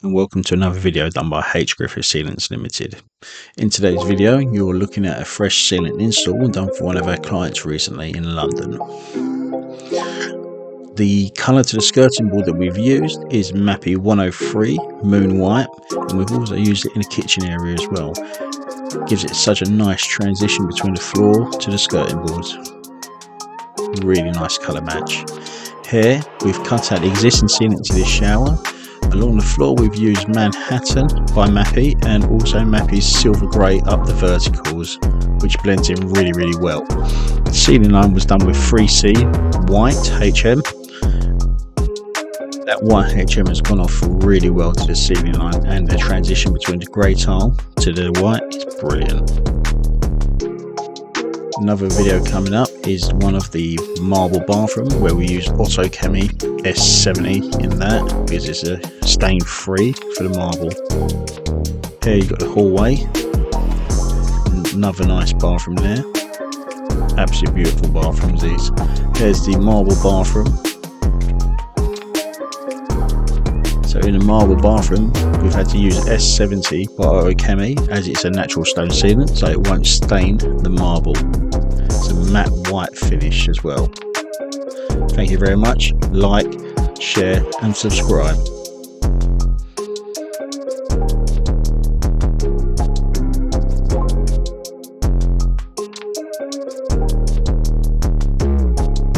And welcome to another video done by H Griffith Sealants Limited. In today's video you're looking at a fresh sealant install done for one of our clients recently in London. The colour to the skirting board that we've used is Mapei 103 Moon White, and we've also used it in the kitchen area as well. It gives it such a nice transition between the floor to the skirting boards. Really nice colour match. Here we've cut out the existing sealant to this shower. Along the floor we've used Manhattan by Mapei and also Mapei's silver grey up the verticals, which blends in really well. The ceiling line was done with 3C white HM. That white HM has gone off really well to the ceiling line, and the transition between the grey tile to the white is brilliant. Another video coming up is one of the marble bathroom where we use Otto chemie S70 in that because it's a stain free for the marble. Here you've got the hallway, another nice bathroom there, absolutely beautiful bathrooms these. There's the marble bathroom. So in the marble bathroom we've had to use S70 by Otto chemie as it's a natural stone sealant, so it won't stain the marble. It's a matte white finish as well. Thank you very much. Like, share and subscribe.